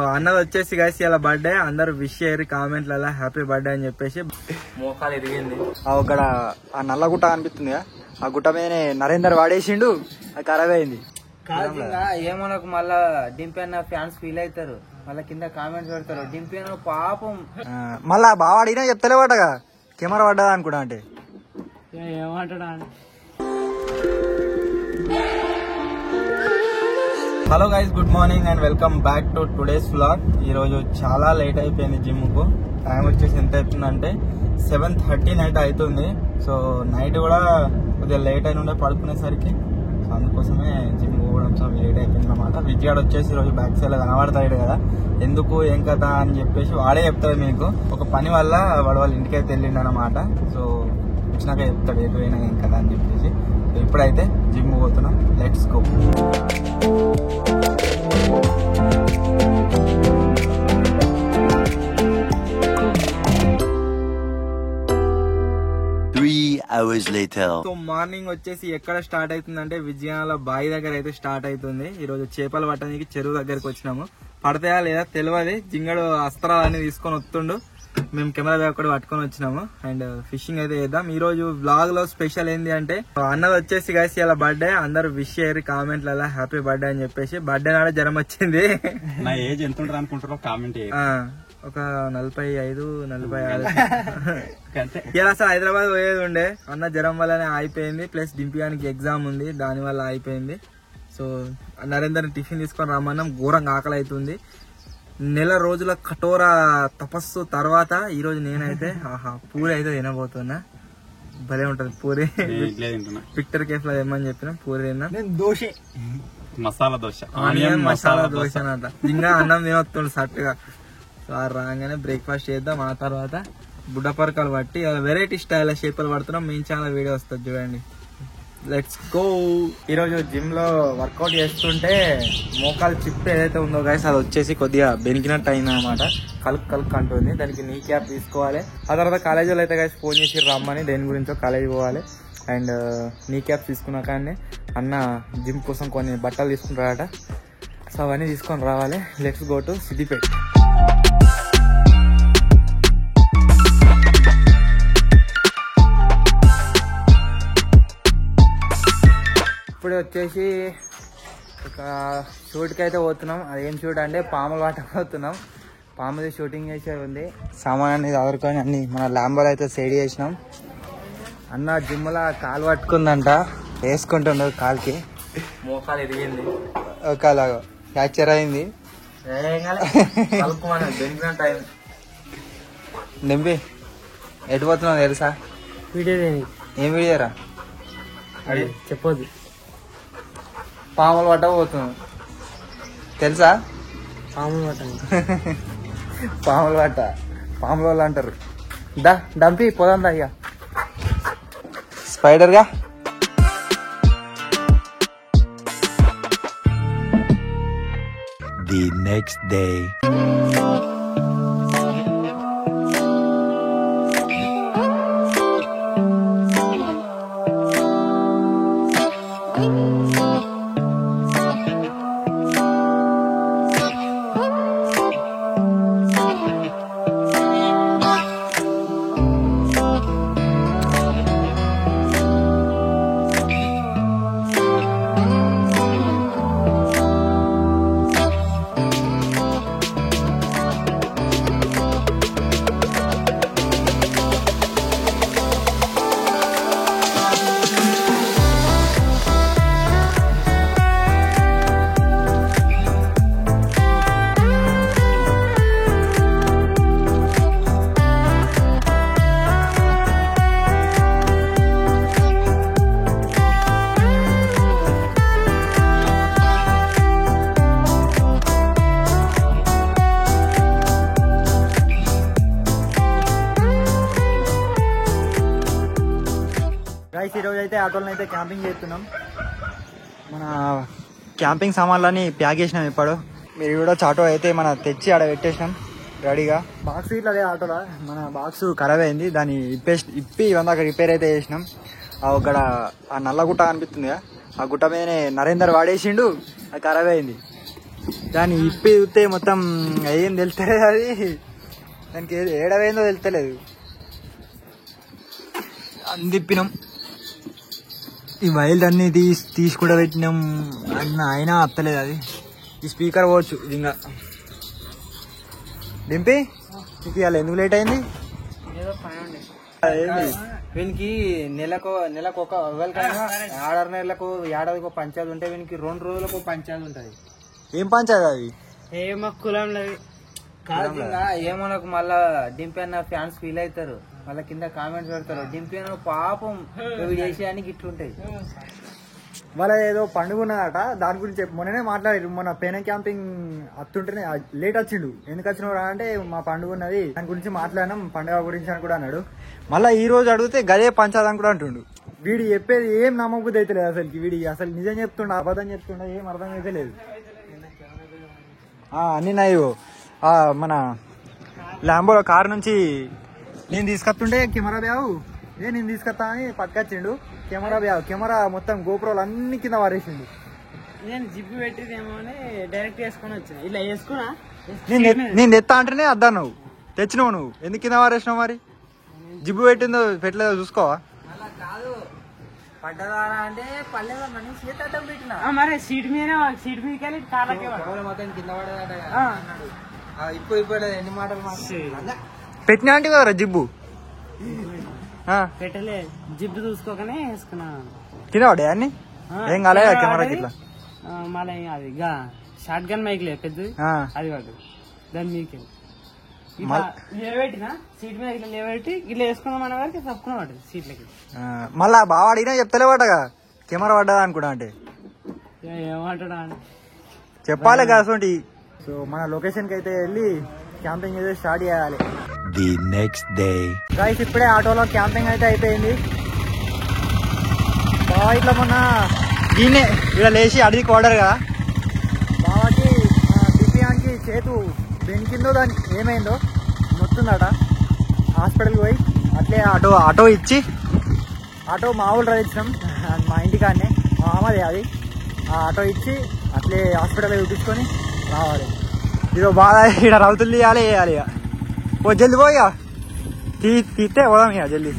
అన్నది వచ్చేసి గైస్ ఇలా బర్త్డే అందరు విష్ చేయరు కామెంట్లలో హ్యాపీ బర్త్డే అని చెప్పేసి మోకాలు ఇరిగింది. అక్కడ ఆ నల్ల గుట్ట అనిపిస్తుంది, ఆ గుట్ట మీదనే నరేందర్ వాడేసిండు, అది ఖరాబ్ అయింది. ఏమనకు మళ్ళా డింపి అన్న ఫ్యాన్స్ ఫీల్ అవుతారు, మళ్ళా కింద కామెంట్స్ పెడతారు డింపి అన్న పాపం. మళ్ళా బాగా అడిగినా చెప్తలేవాటగా కెమెరా పడ్డదా అనుకుంటా. అంటే ఏమంటాడా? Hello guys, good morning and welcome back to today's vlog. ఈ రోజు చాలా లేట్ అయిపోయింది జిమ్ కు. టైం వచ్చేసి ఎంత అవుతుందంటే 7:30 నైట్ అవుతుంది. సో నైట్ కూడా కొద్దిగా లేట్ అయిన ఉండే పడుకునేసరికి, సో అందుకోసమే జిమ్ పోవడం చాలా లేట్ అయిపోయింది అనమాట. విజయాడు వచ్చేసి ఈరోజు బ్యాక్ సైడ్ కనబడతాడు కదా, ఎందుకు ఏం కదా అని చెప్పేసి వాడే చెప్తాడు మీకు. ఒక పని వల్ల వాడు వాళ్ళ ఇంటికైతే వెళ్ళిండు అనమాట. సో వచ్చినాక చెప్తాడు ఎటు పోయినా ఏం కదా అని చెప్పేసి. ఇప్పుడైతే జిమ్ పోతున్నాం, లెట్స్ గో. సో మార్నింగ్ వచ్చేసి ఎక్కడ స్టార్ట్ అవుతుందంటే విజయాల బావి దగ్గర అయితే స్టార్ట్ అవుతుంది. ఈ రోజు చేపలు పట్టడానికి చెరువు దగ్గరకు వచ్చినాము. పడతాయా లేదా తెలియదు, జింగడు అస్త్రాలన్నీ తీసుకొని వస్తుండు, మేము కెమెరా బ్యాగ్ కూడా పట్టుకొని వచ్చినాము. అండ్ ఫిషింగ్ అయితే చేద్దాం. ఈ రోజు బ్లాగ్ లో స్పెషల్ ఏంది అంటే అన్నది వచ్చేసి గైస్ ఇలా బర్త్డే అందరు విష్ చేయరు కామెంట్లలో హ్యాపీ బర్త్డే అని చెప్పేసి. బర్త్డే నాడే జ్వరం వచ్చింది. నా ఏజ్ ఎంత ఉంటుంది అనుకుంటారో కామెంట్ ఒక 45, 46. ఇలా అసలు హైదరాబాద్ పోయేది ఉండే, అన్న జ్వరం వల్లనే అయిపోయింది. ప్లస్ డింపియానికి ఎగ్జామ్ ఉంది, దాని వల్ల అయిపోయింది. సో నరేందర్ టిఫిన్ తీసుకొని రమ్మన్నాం. ఘోరంగా ఆకలి అవుతుంది. నెల రోజుల కఠోర తపస్సు తర్వాత ఈ రోజు నేనైతే పూరి అయితే తినబోతున్నా. భలే ఉంటది పూరి. విక్టర్ కేఫ్ లో ఏమని చెప్పిన పూరి తిన్నా. దోశ, మసాలా దోశ, ఆనియన్ మసాలా దోశ అన్నట. ఇంకా అన్నం తినొస్తుండు సట్టుగా. సో రాగానే బ్రేక్ఫాస్ట్ చేద్దాం. ఆ తర్వాత బుడ్డపరకాలు పట్టి వెరైటీ స్టైల్ షేపులు పడుతున్నాం. మేము చాలా వీడియో వస్తుంది చూడండి. Let's go. ఈరోజు జిమ్ లో వర్కౌట్ చేస్తుంటే మోకాలు చిప్ ఏదైతే ఉందో గైస్, అది వచ్చేసి కొద్దిగా బెనికినట్టు అయింది అనమాట. కలుక్ అంటుంది. దానికి నీ క్యాప్ తీసుకోవాలి. ఆ తర్వాత కాలేజీలో అయితే గైస్ ఫోన్ చేసి రమ్మని, దేని గురించో కాలేజీ పోవాలి. అండ్ నీ క్యాప్ తీసుకున్నా కానీ అన్న జిమ్ కోసం కొన్ని బట్టలు తీసుకుంటారట. సో అవన్నీ తీసుకొని రావాలి. Let's go to Siddipet. ఇప్పుడు వచ్చేసి ఒక షూట్కి అయితే పోతున్నాం. అదేం షూట్ అంటే పాములు పట్టబోతున్నాం. పాముది షూటింగ్ చేసేది ఉంది. సామాన్ అనేది ఆదుకొని అన్ని మన ల్యాంబోలో అయితే సైడ్ చేసినాం. అన్న జిమ్లో కాలు పట్టుకుందంట, వేసుకుంటుండదు కాలుకి. మోకాలు ఇరిగింది, ఒకలాగా ఫ్రాక్చర్ అయింది. నింపి ఎటు పోతున్నావు తెలుసా? వీడియో. ఏం వీడియోరా? అది చెప్పొద్దు. పాములు పట్టబోతున్నాం తెలుసా? పాములు పట్ట పాముల వాళ్ళు అంటారు. డంపి పోదా ఇక స్పైడర్ గా. The next day. ఈరోజు అయితే ఆటోలను అయితే క్యాంపింగ్ చేస్తున్నాం. మన క్యాంపింగ్ సామాన్లన్నీ ప్యాక్ చేసినాం. ఇప్పుడు మీరు కూడా ఆటో అయితే మన తెచ్చి ఆడ పెట్టేసినాం రెడీగా. బాక్స్ ఇట్లా అదే ఆటోలో మన బాక్స్ ఖరాబ్ అయింది, దాన్ని ఇప్పి ఇవన్నీ అక్కడ రిపేర్ అయితే చేసినాం. అక్కడ ఆ నల్ల గుట్ట అనిపిస్తుంది, ఆ గుట్ట మీదనే నరేందర్ వాడేసిండు, అది ఖరాబ్ అయింది. దాన్ని ఇప్పి చూస్తే మొత్తం ఏం తెలుస్తలేదు, అది దానికి ఏడవేందో తెలుస్తలేదు. అందిప్పినాం, ఈ వైల్డ్ అన్ని తీసి కూడా పెట్టినాం అన్న, అయినా అత్తలేదు అది. ఈ స్పీకర్ పోవచ్చు ఇంకా దింపి. నీకు ఇవాళ ఎందుకు లేట్ అయింది? ఏదో పని ఉండే. వీనికి నెలకు ఒక ఎవరికైనా 6 నెలలకు ఏడాదికి పంచాయతీ ఉంటే వీనికి 2 రోజులకు పంచాయతీ ఉంటది. ఏం పంచాయతీ అది? ఏమో కులం కాదు, ఏమనకు మళ్ళా డింపి అన్న ఫ్యాన్స్ ఫీల్ అవుతారు, మళ్ళీ కింద కామెంట్స్ పెడతారు, డింపి అన్న పాపం చేసేదానికి ఇట్లుంటాయి. వాళ్ళ ఏదో పండుగ ఉన్నదట, దాని గురించి మొన్ననే మాట్లాడారు. మొన్న పేన క్యాంపింగ్ అత్తుంటేనే లేట్ వచ్చిండు. ఎందుకు వచ్చినవరా అంటే మా పండుగ ఉన్నది, దాని గురించి మాట్లాడినాం, పండుగ గురించి అని కూడా అన్నాడు. మళ్ళీ ఈ రోజు అడిగితే గదే పంచాదని కూడా అంటుండు. వీడు చెప్పేది ఏం నమ్మబుద్ధి అయితే లేదు అసలుకి. వీడి అసలు నిజం చెప్తుండ అబద్ధం చెప్తుండ ఏం అర్థం అయితే లేదు. అన్ని నాయో మన ల్యాంబో కారు నుంచి నేను తీసుకొస్తుంటే కెమెరా బ్యాగు నేను తీసుకొస్తా అని పట్టుకొచ్చిండు. కెమెరా మొత్తం గోప్రోలు అన్ని కింద వారేసిండు. నేను జిప్పు పెట్టిదేమో అని డైరెక్ట్ వేసుకొని వచ్చిన, ఇలా వేసుకున్నా. నేను తెత్తా అంటేనే అద్దా, నువ్వు తెచ్చినావు, నువ్వు ఎందుకు కింద వారేసినావు? మరి జిబ్బు పెట్టిందో పెట్టలేదో చూసుకోవా? కాదు పడ్డదారా అంటే పల్లెలో సీట్ అడ్డం పెట్టినా, మరి సీట్ మీదకి వెళ్ళి మొత్తం కింద పడేదట. ఇప్పుడు ఎన్ని మాటలు పెట్టినా అంటే కదరా జిబ్బు? పెట్టలే, జిబ్బు చూసుకోకనే వేసుకున్నా. కింద పడే అన్ని ఏం కాలేదు కెమెరాకి ఇట్లా. మళ్ళీ అది షార్ట్ గన్ మైక్ లేదు పెద్దది, అది పడ్డది. దాన్ని మీకే లేవబెట్టినా సీట్ మీద ఇట్లా లేవబెట్టి ఇట్లా వేసుకున్నాం అన్న వరకు తప్పుకున్నా పడ్డది సీట్లకి. మళ్ళా బాగా అడిగినా చెప్తలేవాటగా కెమెరా పడ్డదా అనుకున్నా. అంటే ఏమంటాడా అని చెప్పాలి కాసోంటి. సో మన లొకేషన్ కి అయితే వెళ్ళి క్యాంపింగ్ అయితే స్టార్ట్ చేయాలి. ది నెక్స్ట్ డే గైస్ ఇప్పుడే ఆటోలో క్యాంపింగ్ అయితే అయిపోయింది. బాగా ఇట్లా మొన్న దీన్నే ఇలా లేచి అడిగి ఓడరు కదా, బావాకి దివ్యానికి చేతు బెంకిందో దానికి ఏమైందో నొత్తుందట. హాస్పిటల్కి పోయి అట్లే ఆటో ఇచ్చి ఆటో మా ఊళ్ళు ఇచ్చినాం, మా ఇంటికాడనే మా మామది అది. ఆ ఆటో ఇచ్చి అట్లే హాస్పిటల్ చూపించుకొని రావాలి. ఇదో బాగా ఇక్కడ రౌతులు తీయాలి వేయాలి. ఇక ఓ జల్ది పోయా తీస్తే పోదాం ఇక జల్దీ.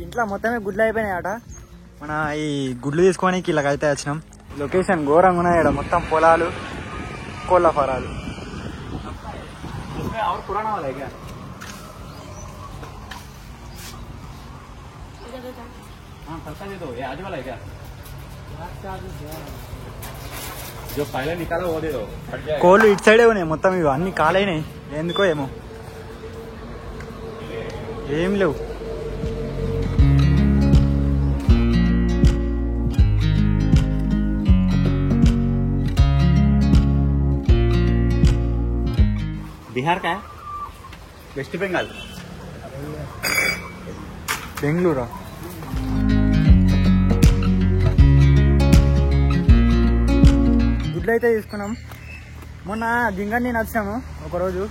ఇంట్లో మొత్తమే గుడ్లు అయిపోయినాయట. మన ఈ గుడ్లు తీసుకోనికి ఇలాగైతే వచ్చినాం. లొకేషన్ ఘోరంగా ఉన్నాయి ఇక్కడ, మొత్తం పొలాలు, కోళ్ళ ఫారాలు. కోళ్ళు ఇటు సైడే ఉన్నాయి మొత్తం, ఇవి అన్ని కాలైనాయి ఎందుకో ఏమో, ఏం లేవు. बिहार का है, वेस्ट बंगाल, బెంగళూరా. గుడ్లు అయితే తీసుకున్నాం. మొన్న దింగని నచ్చాము ఒకరోజు.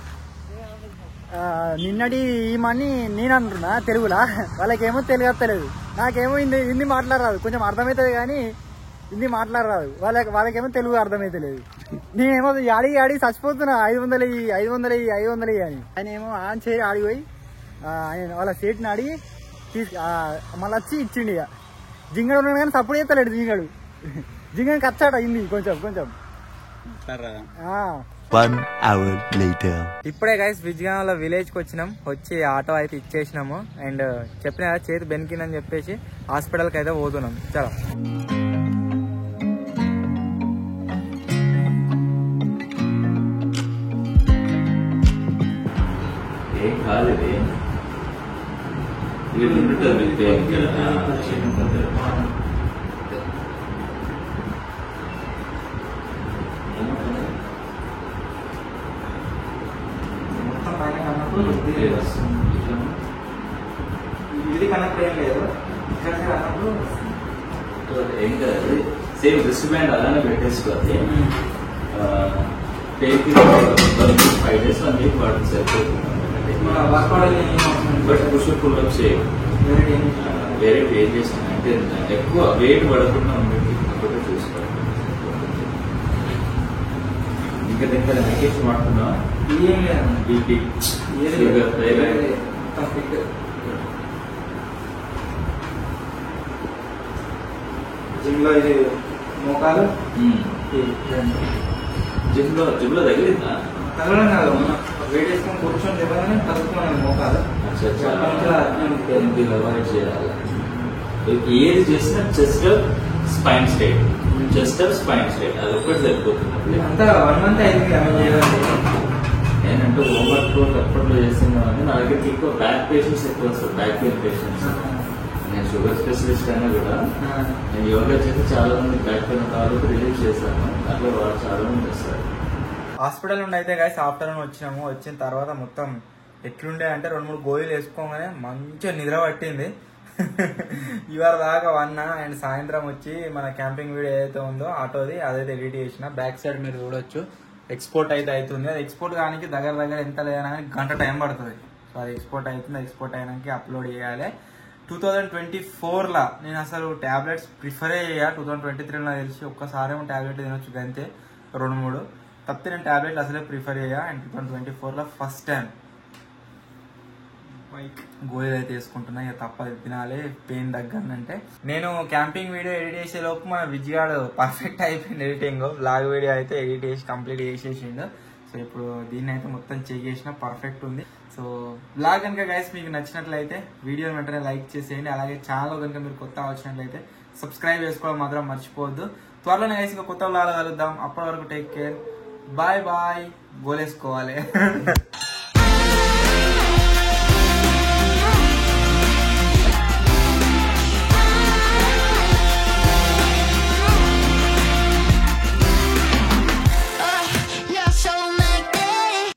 నిన్నటి ఈమని నేను అంటున్నా తెలుగులా, వాళ్ళకేమో తెలుగు వస్తలేదు, నాకేమో హిందీ మాట్లాడరాదు, కొంచెం అర్థమవుతుంది కానీ హిందీ మాట్లాడరాదు. వాళ్ళకేమో తెలుగు అర్థమైతలేదు. నేనేమో ఆడి చచ్చిపోతున్నా, 500 అని. ఆయన ఏమో ఆన్ చేయి ఆడిపోయి ఆయన వాళ్ళ సేట్ని అడిగి మళ్ళీ వచ్చి ఇచ్చిండు. ఇక జింగడు ఉన్నాడు కానీ సపోర్ట్ చేస్తలేడు. జింగని కచ్చాట అయింది కొంచెం. ఇప్పుడే గైస్ విజయనగరంలో విలేజ్ కి వచ్చినాం. వచ్చి ఆటో అయితే ఇచ్చేసినాము. అండ్ చెప్పిన చేతి బెనికిందని చెప్పేసి హాస్పిటల్కి అయితే పోతున్నాం. చాలా ఇది కనెక్ట్ ఏం లేదు. ఏం కాదు, సేమ్ రిస్ట్ బ్యాండ్ అలానే పెట్టేసుకోవాలి. టేక్ 5 days 1 week వాడితే సరిపోతుంది. బట్ పుష్ పుల్ అప్ చేయాలి. వేరే ఏం చేస్తాను అంటే ఎక్కువ వెయిట్ పడకుండా ఉండేది ఒకటే చూసుకోవాలి. ఇంకా దగ్గర మెడికేషన్ వాడుతున్నా బీపీ షుగర్ జిమ్ లో ఇది మోకాలు జిమ్ లో తగిలిందా? తగలడం కాదు, వెయిట్ వేసుకొని కూర్చొని లేవగానే తగ్గుతున్నాను మోకాలు. అవాయిడ్ చేయాలి. ఏది చేసినా chest spine straight, chest spine straight అది ఒక్కటి సరిపోతుంది. అంతా 1 month అయింది నేనంటే హోంవర్క్ అప్పట్లో చేస్తున్నాను. నా దగ్గరికి ఎక్కువ బ్యాక్ పేషెంట్స్ ఎక్కువ వస్తారు, బ్యాక్ పెయిన్ పేషెంట్స్. నేను షుగర్ స్పెషలిస్ట్ అయినా కూడా నేను యోగా చేసి చాలా మంది బ్యాక్ పెయిన్ కావాలి రిలీఫ్ చేశాను. అట్లా వాళ్ళు చాలా మంది వస్తారు. హాస్పిటల్ నుండి అయితే గైస్ ఆఫ్టర్నూన్ వచ్చినాము. వచ్చిన తర్వాత మొత్తం ఎట్లుండే అంటే 2-3 గోళీలు వేసుకోగానే మంచిగా నిద్ర పట్టింది. ఇవాళ దాకా 1 అండ్ సాయంత్రం వచ్చి మన క్యాంపింగ్ వీడియో ఏదైతే ఉందో ఆటోది అదైతే ఎడిట్ చేసిన. బ్యాక్ సైడ్ మీరు చూడొచ్చు ఎక్స్పోర్ట్ అయితే అవుతుంది. అది ఎక్స్పోర్ట్ కానీ దగ్గర ఎంత లేదన్నా కానీ గంట టైం పడుతుంది. సో అది ఎక్స్పోర్ట్ అవుతుంది. ఎక్స్పోర్ట్ అయినాక అప్లోడ్ చేయాలి. 2024 నేను అసలు టాబ్లెట్స్ ప్రిఫరే చేయ. 2023 తెలిసి ఒక్కసారేమో టాబ్లెట్ తినొచ్చు గంతే 2-3 తప్పితే నేను టాబ్లెట్లు అసలే ప్రిఫర్ చేయ. అండ్ 2024 ఫస్ట్ టైం గోళీలు అయితే వేసుకుంటున్నా. ఇక తప్పదు తినాలి పెయిన్ తగ్గనంటే. నేను క్యాంపింగ్ వీడియో ఎడిట్ చేసే లోపు మన విజయగాడు పర్ఫెక్ట్ అయిపోయింది ఎడిటింగ్. బ్లాగ్ వీడియో అయితే ఎడిట్ చేసి కంప్లీట్ చేసేసిండు. సో ఇప్పుడు దీన్ని అయితే మొత్తం చెక్ చేసిన పర్ఫెక్ట్ ఉంది. సో బ్లాగ్ కనుక గైస్ మీకు నచ్చినట్లయితే వీడియో వెంటనే లైక్ చేసేయండి. అలాగే ఛానల్ కనుక మీరు కొత్త వచ్చినట్లయితే సబ్స్క్రైబ్ చేసుకోవడం మాత్రం మర్చిపోవద్దు. త్వరలోనే గైస్ ఇంకా కొత్త బ్లాగ్ కలుద్దాం. అప్పటి వరకు టేక్ కేర్, బాయ్ బాయ్. గోలేసుకోవాలి.